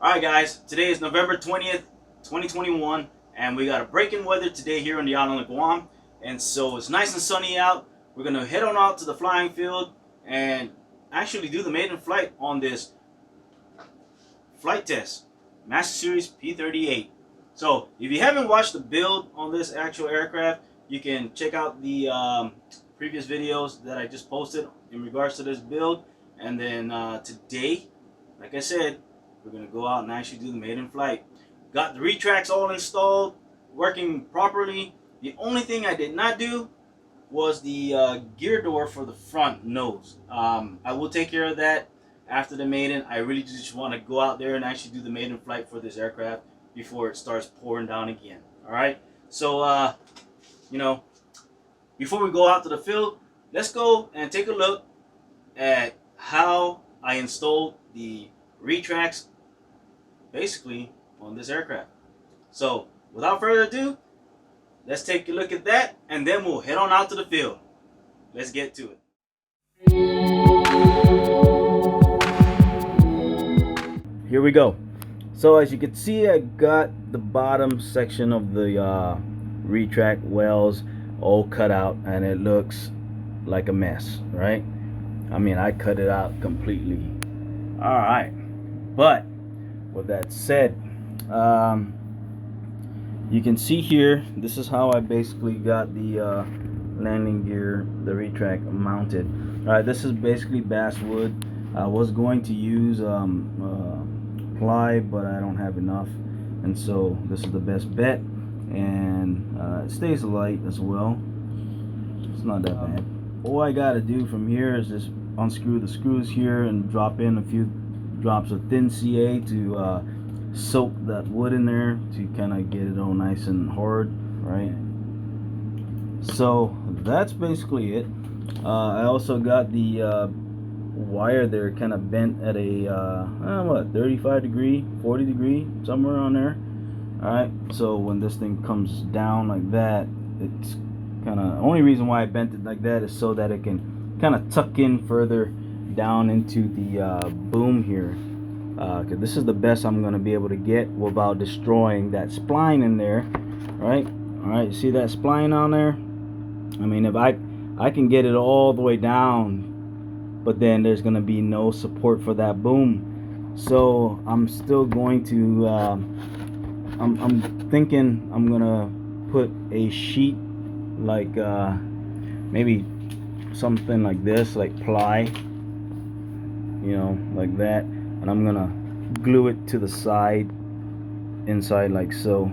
Alright guys, today is November 20th, 2021, and we got a break in weather today here on the island of Guam. And so it's nice and sunny out. We're going to head on out to the flying field and actually do the maiden flight on this flight test, Master Series P38. So if you haven't watched the build on this actual aircraft, you can check out the previous videos that I just posted in regards to this build. And then today, like I said, we're going to go out and actually do the maiden flight. Got the retracts all installed, working properly. The only thing I did not do was the gear door for the front nose. I will take care of that after the maiden. I really just want to go out there and actually do the maiden flight for this aircraft before it starts pouring down again. Alright, so before we go out to the field, let's go and take a look at how I installed the retracts basically on this aircraft. So without further ado, let's take a look at that and then we'll head on out to the field. Let's get to it. Here we go. So as you can see, I got the bottom section of the retract wells all cut out and it looks like a mess, right? I mean, I cut it out completely. All right, but with that said, you can see here, this is how I basically got the landing gear, the retract mounted. All right, this is basically basswood. I was going to use ply, but I don't have enough, and so this is the best bet. And it stays light as well. It's not that bad. All I gotta do from here is just unscrew the screws here and drop in a few drops of thin CA to soak that wood in there to kind of get it all nice and hard, right? So that's basically it. I also got the wire there kind of bent at a 35 degree, 40 degree, somewhere on there. All right, so when this thing comes down like that, it's kind of, only reason why I bent it like that is so that it can kind of tuck in further down into the boom here, because this is the best I'm going to be able to get without destroying that spline in there, right? All right, see that spline on there? I mean, if I can get it all the way down, but then there's going to be no support for that boom. So I'm still going to I'm thinking I'm gonna put a sheet like maybe something like this, like ply, you know, like that, and I'm gonna glue it to the side, inside, like so,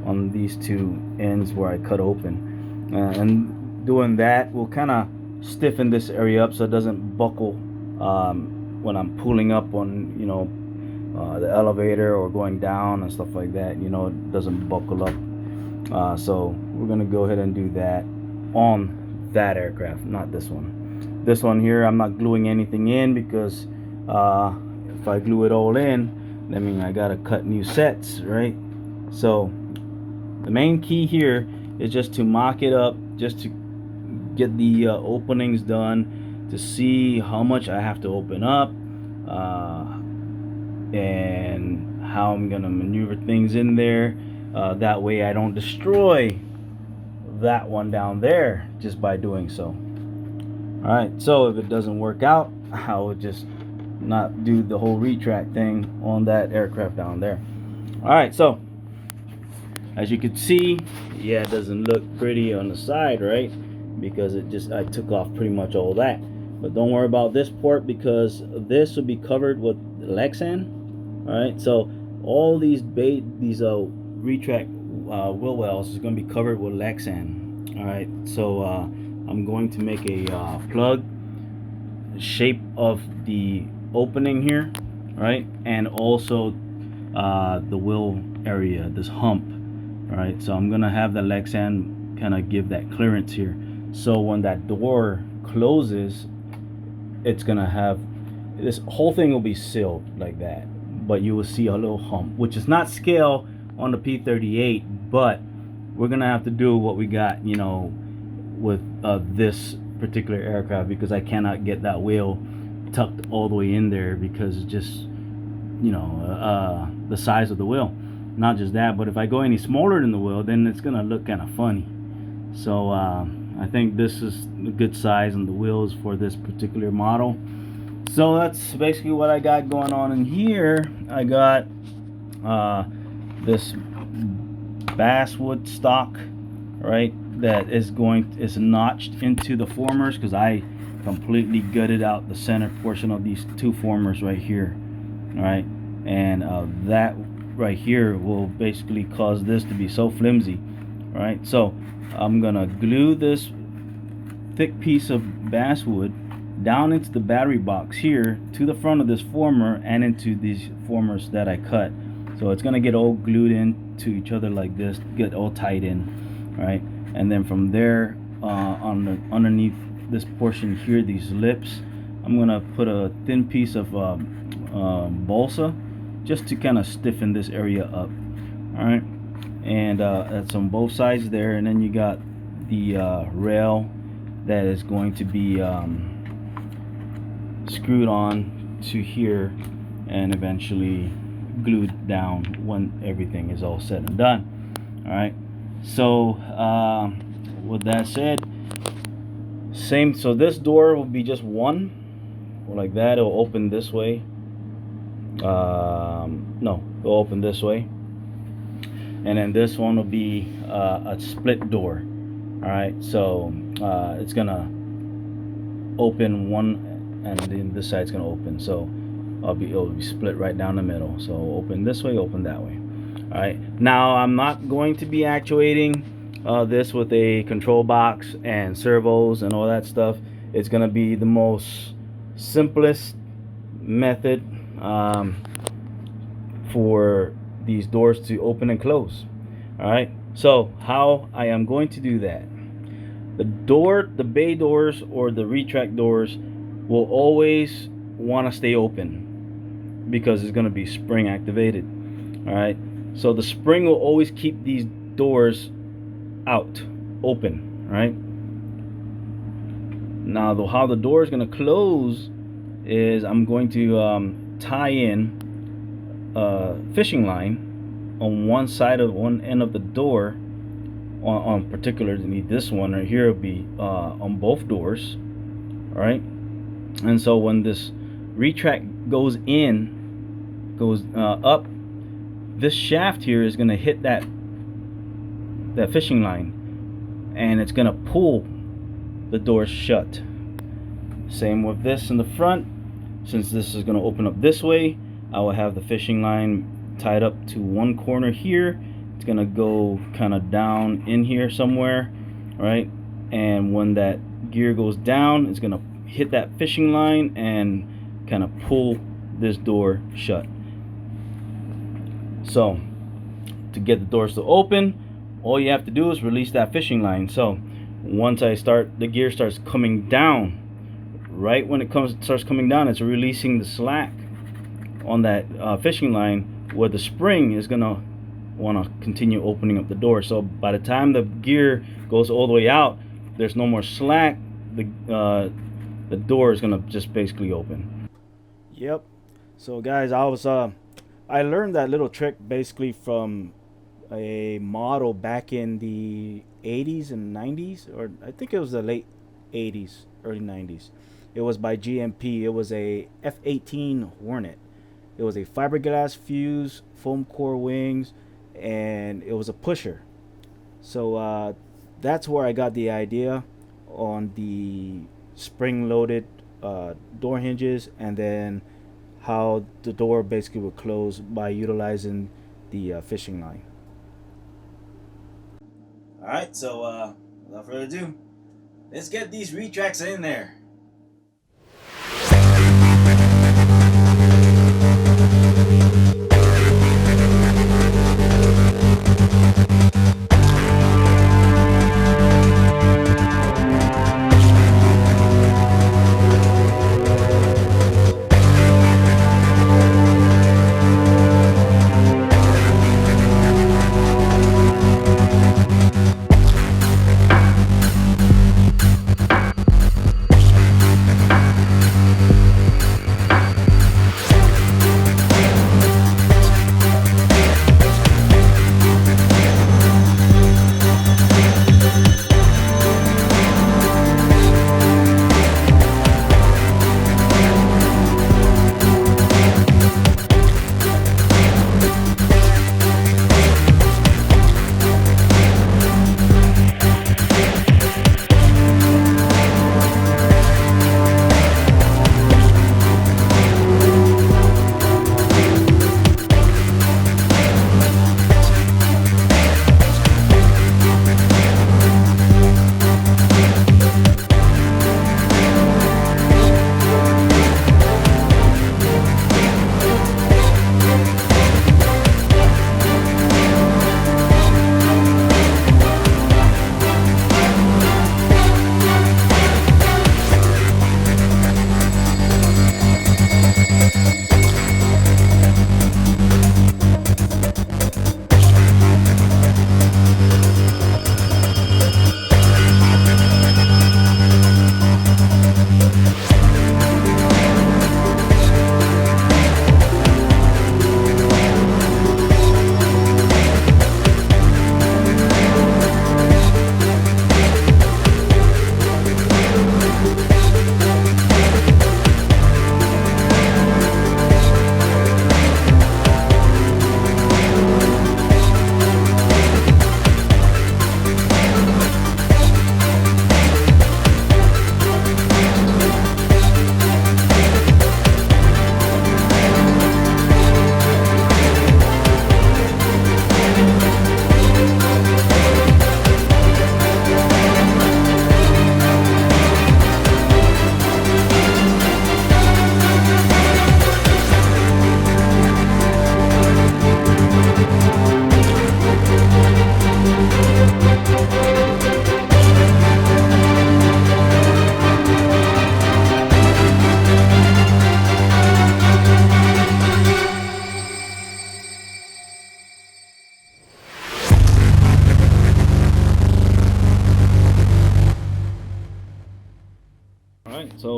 on these two ends where I cut open, and doing that will kind of stiffen this area up so it doesn't buckle when I'm pulling up on, you know, the elevator or going down and stuff like that. You know, it doesn't buckle up. So we're gonna go ahead and do that on that aircraft, not this one. This one here, I'm not gluing anything in because if I glue it all in, I mean, I gotta cut new sets, right? So the main key here is just to mock it up, just to get the openings done, to see how much I have to open up, and how I'm gonna maneuver things in there, that way I don't destroy that one down there just by doing so. Alright, so if it doesn't work out, I would just not do the whole retract thing on that aircraft down there. Alright, so as you can see, yeah, it doesn't look pretty on the side, right? Because I took off pretty much all that. But don't worry about this port, because this will be covered with Lexan. All right, so all these retract wheel wells is going to be covered with Lexan. All right, so I'm going to make a plug shape of the opening here, right, and also the wheel area, this hump. All right, so I'm gonna have the Lexan kind of give that clearance here, so when that door closes, it's gonna have, this whole thing will be sealed like that, but you will see a little hump, which is not scale on the P38, but we're gonna have to do what we got, you know, with this particular aircraft, because I cannot get that wheel tucked all the way in there, because it just the size of the wheel. Not just that, but if I go any smaller than the wheel, then it's gonna look kind of funny. So I think this is a good size on the wheels for this particular model. So that's basically what I got going on in here. I got this basswood stock, right, that is notched into the formers, because I completely gutted out the center portion of these two formers right here, right, and that right here will basically cause this to be so flimsy, right? So I'm gonna glue this thick piece of basswood down into the battery box here, to the front of this former, and into these formers that I cut. So it's gonna get all glued into each other like this, get all tied in, right? And then from there, underneath this portion here, these lips, I'm gonna put a thin piece of balsa, just to kind of stiffen this area up. All right, and that's on both sides there. And then you got the rail that is going to be screwed on to here and eventually glued down when everything is all said and done. All right, so with that said, so this door will be just one, like that. It'll open this way. No, it'll open this way, and then this one will be a split door. All right, so it's gonna open one, and then this side's gonna open, so it'll be split right down the middle. So open this way, open that way. All right, now I'm not going to be actuating this with a control box and servos and all that stuff. It's gonna be the most simplest method for these doors to open and close. All right, so how I am going to do that: the bay doors or the retract doors will always want to stay open, because it's going to be spring activated. All right, so the spring will always keep these doors out open. Right now, how the door is going to close is I'm going to tie in fishing line on one end of the door, on particularly this one right here will be on both doors. All right, and so when this retract goes up, this shaft here is going to hit that fishing line, and it's going to pull the doors shut. Same with this in the front. Since this is going to open up this way, I will have the fishing line tied up to one corner here. It's going to go kind of down in here somewhere, right? And when that gear goes down, it's going to hit that fishing line and kind of pull this door shut. So to get the doors to open, all you have to do is release that fishing line. So once the gear starts coming down, right when it starts coming down, it's releasing the slack on that fishing line, where the spring is gonna want to continue opening up the door. So by the time the gear goes all the way out, there's no more slack. The door is gonna just basically open. Yep. So guys, I learned that little trick basically from a model back in the 80s and 90s, or I think it was the late 80s, early 90s. It was by GMP. It was a F-18 Hornet. It was a fiberglass fuse, foam core wings, and it was a pusher. So that's where I got the idea on the spring-loaded door hinges, and then how the door basically would close by utilizing the fishing line. All right, so without further ado, let's get these retracts in there.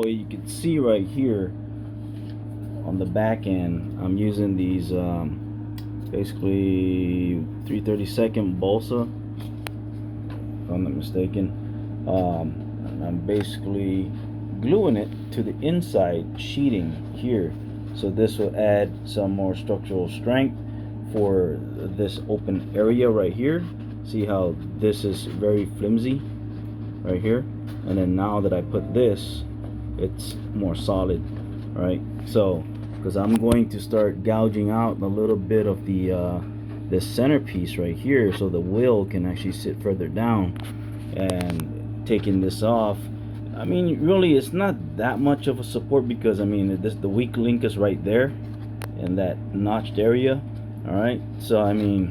way you can see right here on the back end, I'm using these basically 3/32 balsa, if I'm not mistaken. And I'm basically gluing it to the inside sheeting here, so this will add some more structural strength for this open area right here. See how this is very flimsy right here, and then now that I put this, it's more solid, right? So because I'm going to start gouging out a little bit of the this centerpiece right here, so the wheel can actually sit further down. And taking this off, I mean, really it's not that much of a support, because I mean this, the weak link is right there in that notched area. All right, so I mean,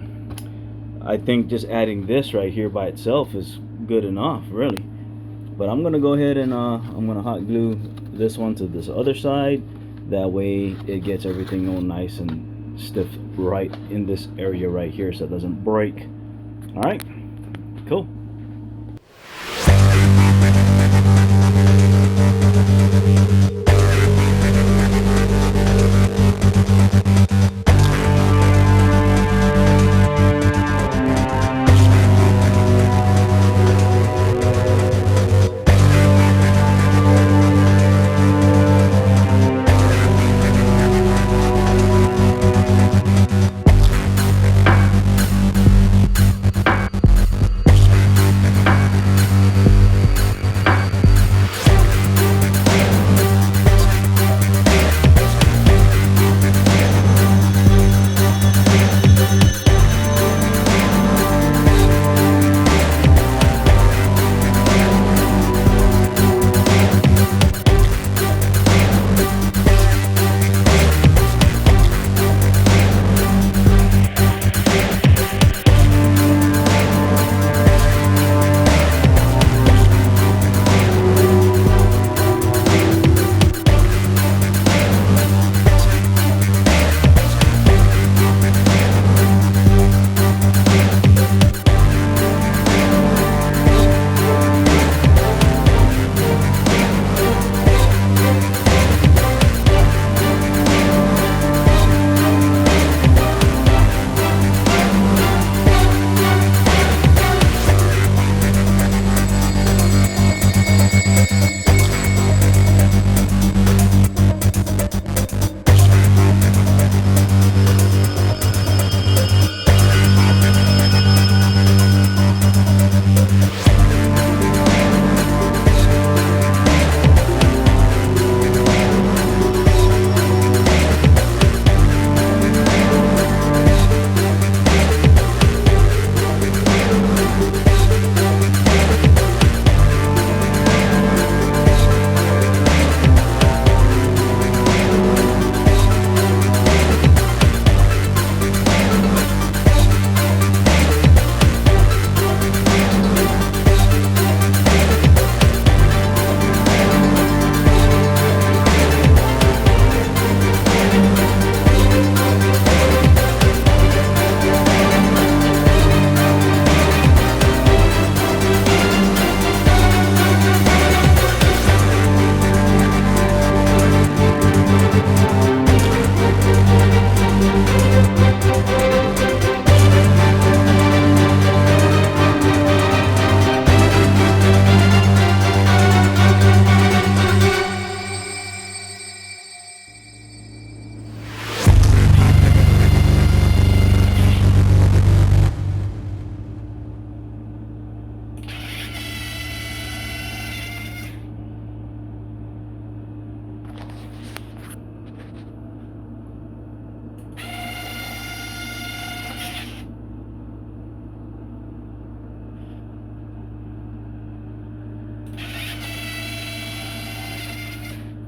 I think just adding this right here by itself is good enough, really. But I'm gonna go ahead and I'm gonna hot glue this one to this other side. That way it gets everything all nice and stiff right in this area right here, so it doesn't break. All right, cool.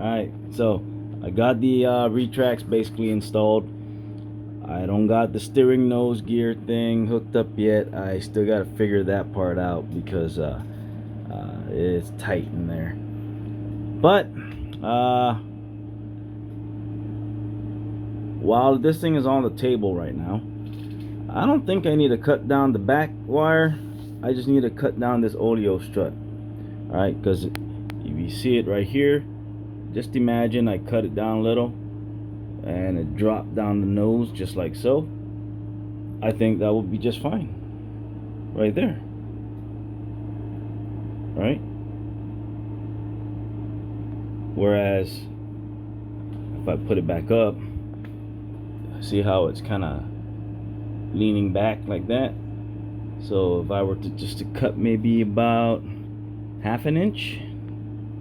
Alright, so I got the Retracts basically installed. I don't got the steering nose gear thing hooked up yet. I still got to figure that part out because it's tight in there. But while this thing is on the table right now, I don't think I need to cut down the back wire. I just need to cut down this oleo strut. Alright, because if you see it right here, just imagine I cut it down a little and it dropped down the nose just like so. I think that would be just fine right there, right? Whereas if I put it back up, see how it's kind of leaning back like that? So if I were to just to cut maybe about half an inch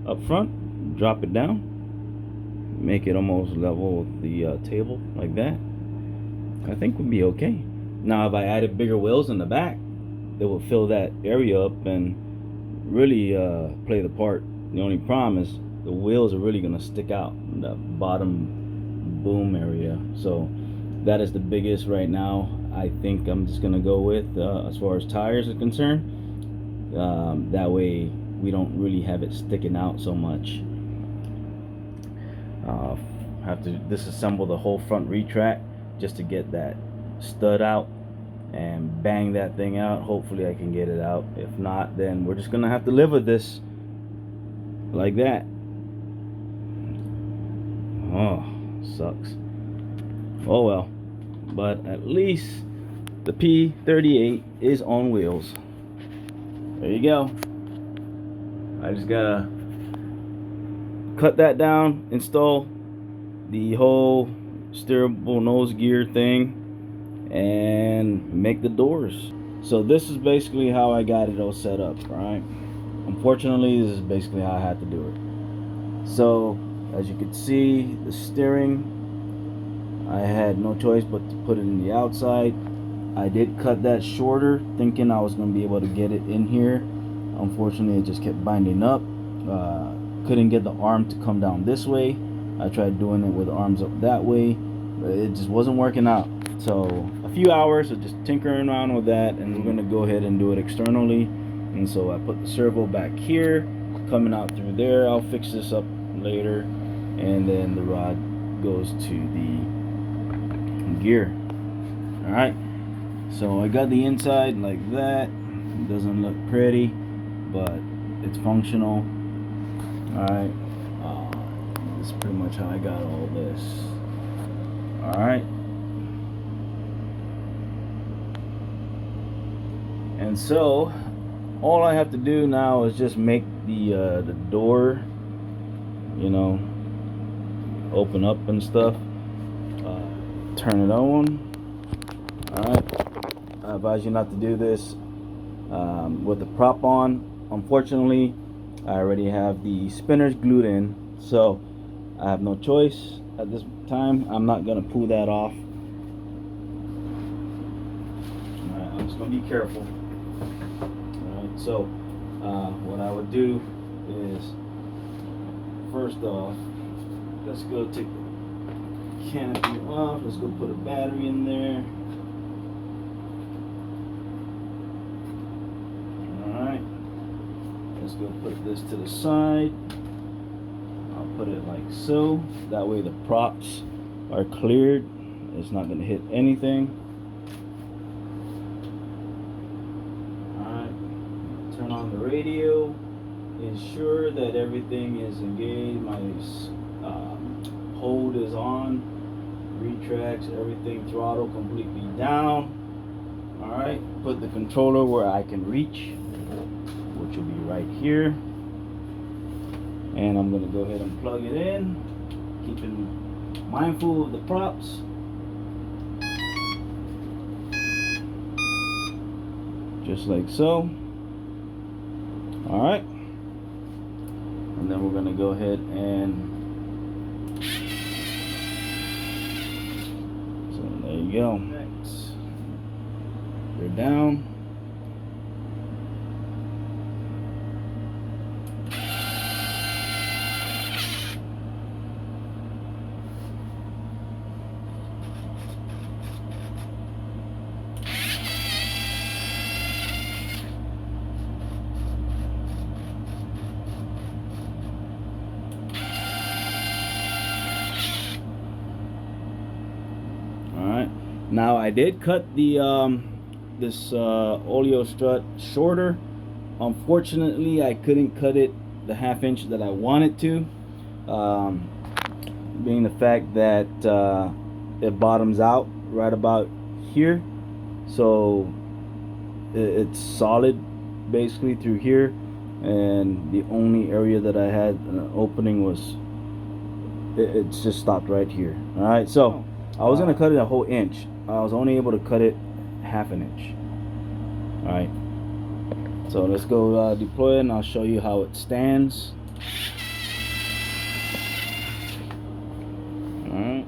up front, drop it down, make it almost level with the table like that, I think would be okay. Now if I added bigger wheels in the back, it will fill that area up and really play the part. The only problem is the wheels are really gonna stick out in the bottom boom area. So that is the biggest right now. I think I'm just gonna go with as far as tires are concerned. That way we don't really have it sticking out so much. Have to disassemble the whole front retract just to get that stud out and bang that thing out. Hopefully I can get it out. If not, then we're just gonna have to live with this like that. Oh, sucks. Oh well, but at least the P38 is on wheels. There you go. I just gotta cut that down, install the whole steerable nose gear thing, and make the doors. So this is basically how I got it all set up, right? Unfortunately, this is basically how I had to do it. So as you can see, the steering, I had no choice but to put it in the outside. I did cut that shorter, thinking I was going to be able to get it in here. Unfortunately, it just kept binding up. Couldn't get the arm to come down this way. I tried doing it with the arms up that way, but it just wasn't working out. So a few hours of just tinkering around with that, and we're going to go ahead and do it externally. And so I put the servo back here, coming out through there. I'll fix this up later, and then the rod goes to the gear. All right, so I got the inside like that. It doesn't look pretty, but it's functional. All right, this is pretty much how I got all this. All right, and so all I have to do now is just make the door, you know, open up and stuff. Turn it on. Alright, I advise you not to do this with the prop on. Unfortunately, I already have the spinners glued in, so I have no choice at this time. I'm not going to pull that off. Alright, I'm just going to be careful. Alright, so what I would do is, first off, let's go take the canopy off. Let's go put a battery in there. Alright, let's go put this to the side. I'll put it like so. That way the props are cleared. It's not going to hit anything. Alright, turn on the radio. Ensure that everything is engaged. My hold is on. Retracts, everything, throttle completely down. Alright, put the controller where I can reach, which will be right here. And I'm going to go ahead and plug it in, keeping mindful of the props. Just like so. Alright. And then we're going to go ahead and, so there you go. They're down. Now I did cut the this oleo strut shorter. Unfortunately, I couldn't cut it the 1/2 inch that I wanted to. being the fact that it bottoms out right about here, so it's solid basically through here, and the only area that I had an opening was it's just stopped right here. All right, so I was gonna cut it a whole inch. I was only able to cut it half an inch. All right, so let's go deploy it, and I'll show you how it stands. All right.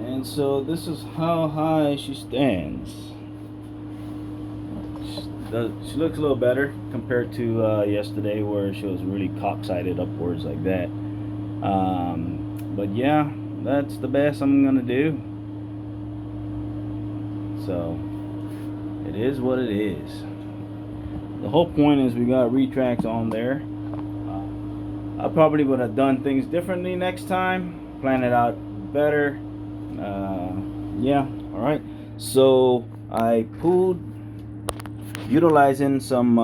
And so this is how high she stands. She looks a little better compared to yesterday, where she was really cock-sided upwards like that. But yeah, that's the best I'm gonna do. So it is what it is. The whole point is we got retracts on there. I probably would have done things differently next time, plan it out better. Yeah, all right. So I pulled, utilizing some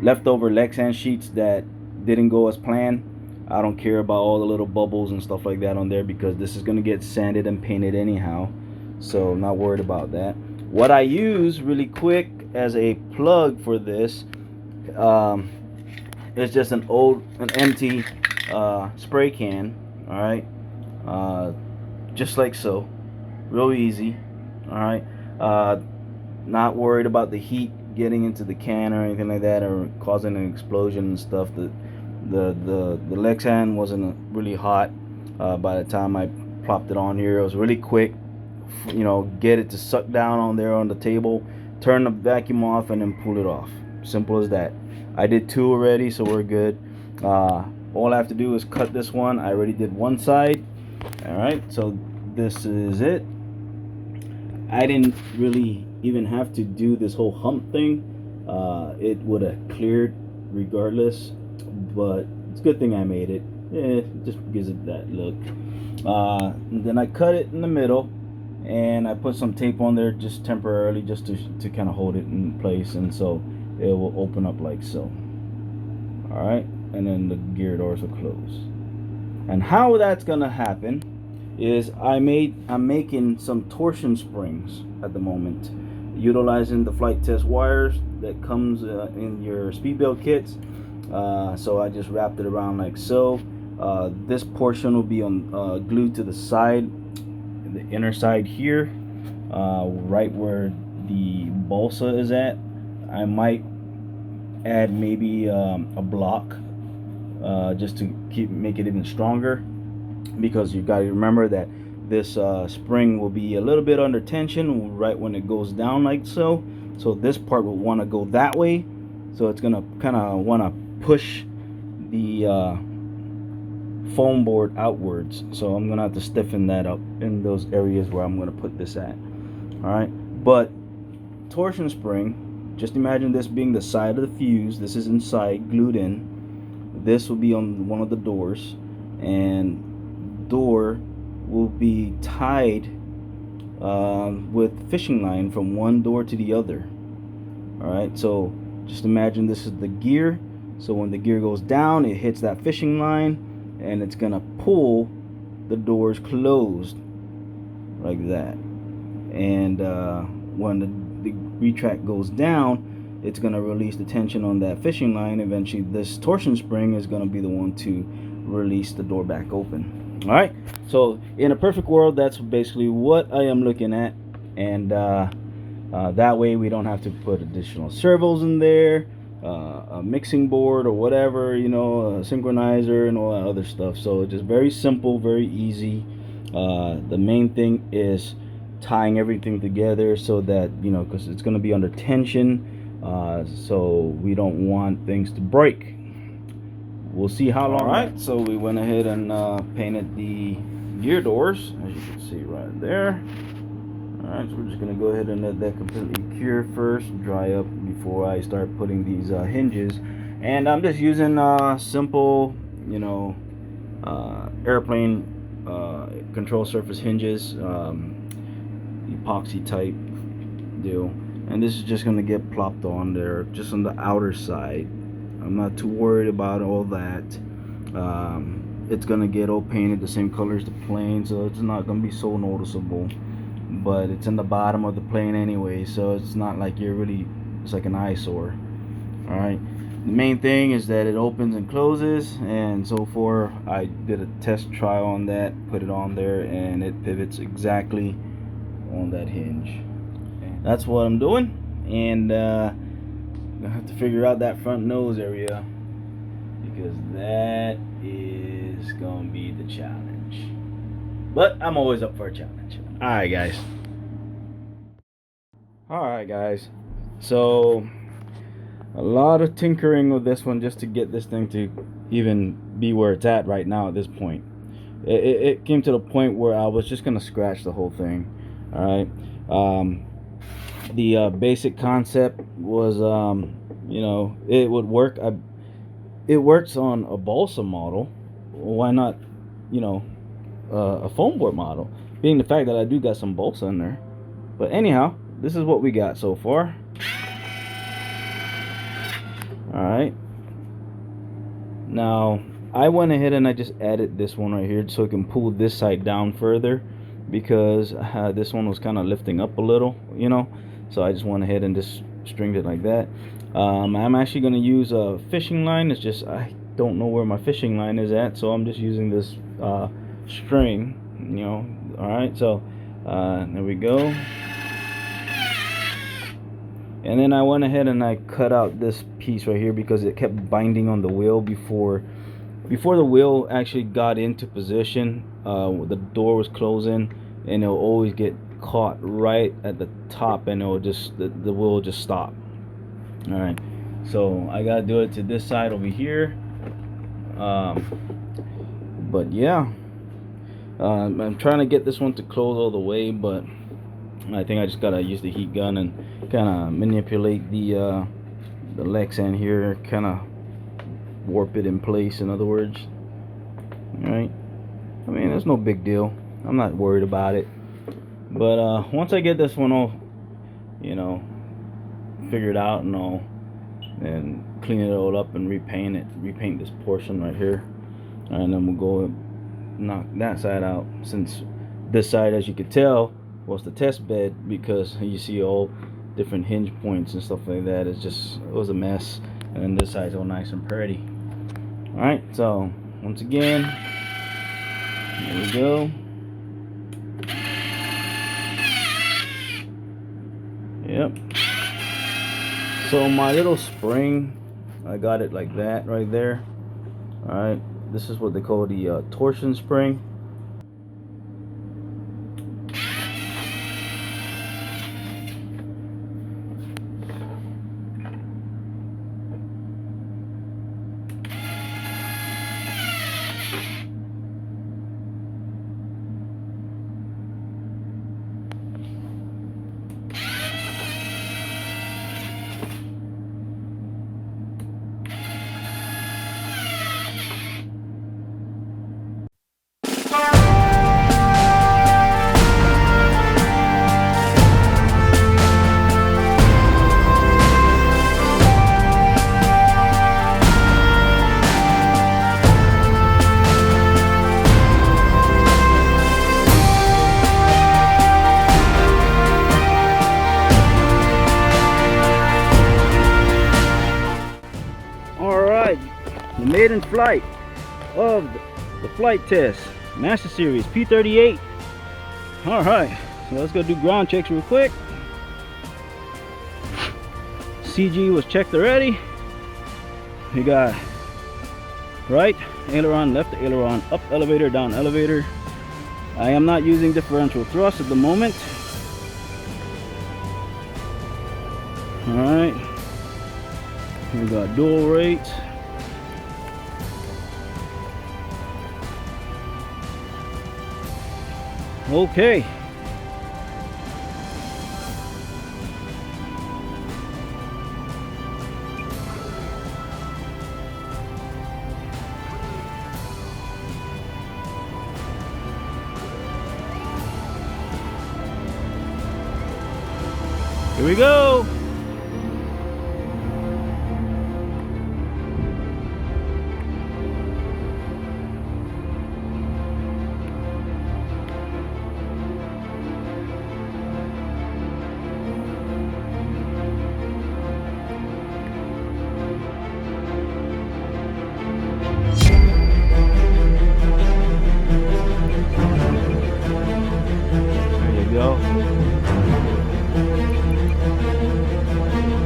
leftover Lexan sheets that didn't go as planned. I don't care about all the little bubbles and stuff like that on there, because this is going to get sanded and painted anyhow, so I'm not worried about that. What I use really quick as a plug for this is just an empty spray can. All right, just like so, real easy. All right, not worried about the heat getting into the can or anything like that, or causing an explosion and stuff. The Lexan wasn't really hot by the time I plopped it on here. It was really quick, you know, get it to suck down on there on the table, turn the vacuum off, and then pull it off. Simple as that. I did 2 already, so we're good. All I have to do is cut this one. I already did one side. All right, so this is it. I didn't really even have to do this whole hump thing. It would have cleared regardless, but it's a good thing I made it. It just gives it that look. And then I cut it in the middle, and I put some tape on there just temporarily, just to kind of hold it in place, and so it will open up like so. All right, and then the gear doors will close. And how that's gonna happen is I'm making some torsion springs at the moment, utilizing the Flite test wires that comes in your speed build kits. So I just wrapped it around like so. This portion will be on glued to the side, the inner side here, right where the balsa is at. I might add maybe a block just to make it even stronger, because you got to remember that this spring will be a little bit under tension right when it goes down like so. So this part will want to go that way, so it's gonna kind of want to push the foam board outwards. So I'm gonna have to stiffen that up in those areas where I'm gonna put this at. All right, but torsion spring, just imagine this being the side of the fuse. This is inside, glued in. This will be on one of the doors, and door will be tied with fishing line from one door to the other. All right, so just imagine this is the gear. So when the gear goes down, it hits that fishing line, and it's gonna pull the doors closed like that. And when the retract goes down, it's gonna release the tension on that fishing line. Eventually this torsion spring is gonna be the one to release the door back open. All right, so in a perfect world, that's basically what I am looking at. And that way we don't have to put additional servos in there, a mixing board or whatever, you know, a synchronizer and all that other stuff. So just very simple, very easy. The main thing is tying everything together so that, you know, because it's going to be under tension, so we don't want things to break. We'll see how long. All right, so we went ahead and painted the gear doors, as you can see right there. All right, so we're just gonna go ahead and let that completely cure first, dry up before I start putting these hinges. And I'm just using simple, you know, airplane control surface hinges. epoxy type deal, and this is just going to get plopped on there just on the outer side. I'm not too worried about all that. It's going to get all painted the same color as the plane, so it's not going to be so noticeable, but it's in the bottom of the plane anyway, so it's not like it's like an eyesore. All right, the main thing is that it opens and closes, and so far I did a test trial on that, put it on there, and it pivots exactly on that hinge. That's what I'm doing, and I'm gonna have to figure out that front nose area, because that is gonna be the challenge. But I'm always up for a challenge. Alright guys, so a lot of tinkering with this one just to get this thing to even be where it's at right now at this point. It came to the point where I was just gonna scratch the whole thing. Alright, the basic concept was, you know, it would work. It works on a balsa model. Why not, you know, a foam board model, being the fact that I do got some balsa in there. But anyhow, this is what we got so far. Alright, now I went ahead and I just added this one right here so it can pull this side down further, because this one was kind of lifting up a little, you know, so I just went ahead and just stringed it like that. I'm actually going to use a fishing line. It's just I don't know where my fishing line is at, so I'm just using this string, you know. Alright, so there we go. And then I went ahead and I cut out this piece right here because it kept binding on the wheel before the wheel actually got into position. The door was closing, and it'll always get caught right at the top, and it'll just the wheel will just stop. All right, so I gotta do it to this side over here. But yeah, I'm trying to get this one to close all the way, but I think I just gotta use the heat gun and kind of manipulate the Lexan here, kind of warp it in place, in other words. All right, I mean, it's no big deal. I'm not worried about it. But once I get this one all, you know, figured out and all, and clean it all up and repaint this portion right here, and then we'll go and knock that side out, since this side, as you could tell, was the test bed, because you see all different hinge points and stuff like that. It was a mess, and then this side's all nice and pretty. All right, so once again, there we go. Yep. So my little spring, I got it like that right there. All right, this is what they call the torsion spring. The Maiden Flite of the Flite test, Master Series P38. Alright, so let's go do ground checks real quick. CG was checked already. We got right aileron, left aileron, up elevator, down elevator. I am not using differential thrust at the moment. Alright, we got dual rates. Okay. Here we go. Go.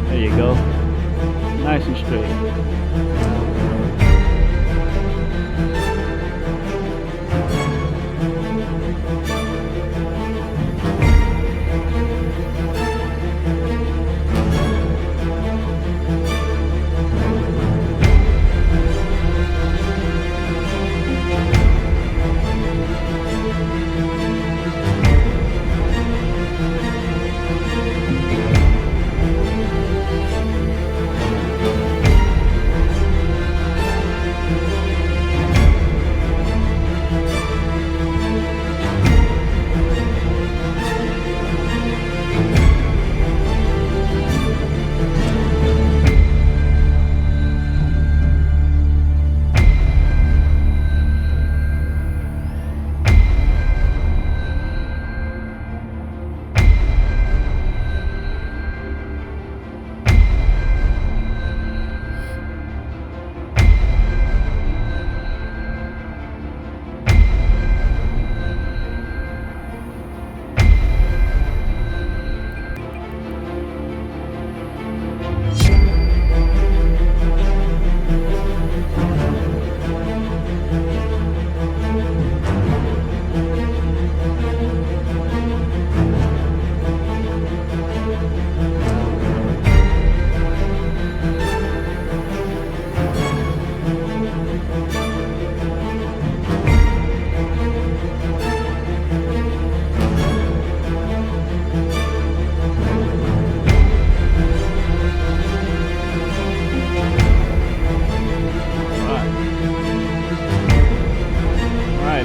There you go. Nice and straight.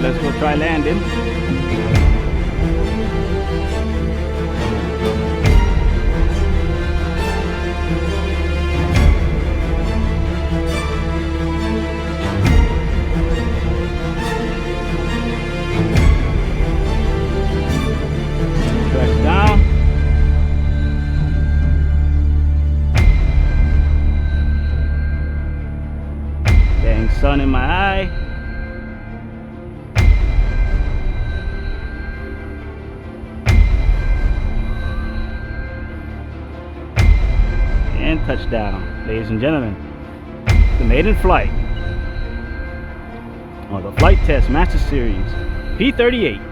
Let's go try landing. Tracks down. Dang sun in my eye. And touchdown, ladies and gentlemen. The Maiden Flite, or the Flite Test Master Series P38.